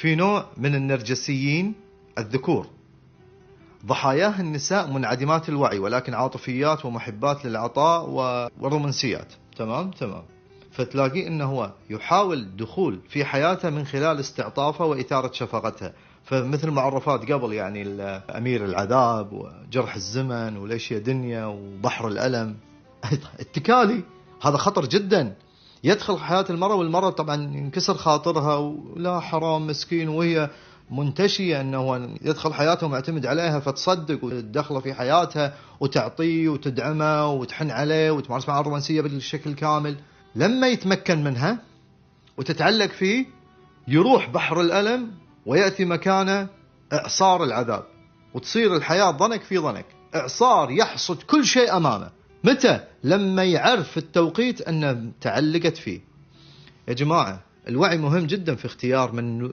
في نوع من النرجسيين الذكور ضحاياه النساء منعدمات الوعي ولكن عاطفيات ومحبات للعطاء والرومانسيات. تمام. فتلاقيه انه هو يحاول الدخول في حياتها من خلال استعطافها وإثارة شفقتها. فمثل معرفات قبل يعني أمير العذاب وجرح الزمن وليش يا دنيا وبحر الألم. اتكالي هذا خطر جدا، يدخل حياة المرأة والمرأة طبعا ينكسر خاطرها ولا حرام مسكين وهي منتشية أنه يدخل حياتها ومعتمد عليها فتصدق وتدخله في حياتها وتعطيه وتدعمه وتحن عليه وتمارس معه الرومانسية بالشكل كامل. لما يتمكن منها وتتعلق فيه يروح بحر الألم ويأتي مكانه إعصار العذاب، وتصير الحياة ضنك في ضنك، إعصار يحصد كل شيء أمامه. متى؟ لما يعرف التوقيت أنه تعلقت فيه. يا جماعة الوعي مهم جدا في اختيار من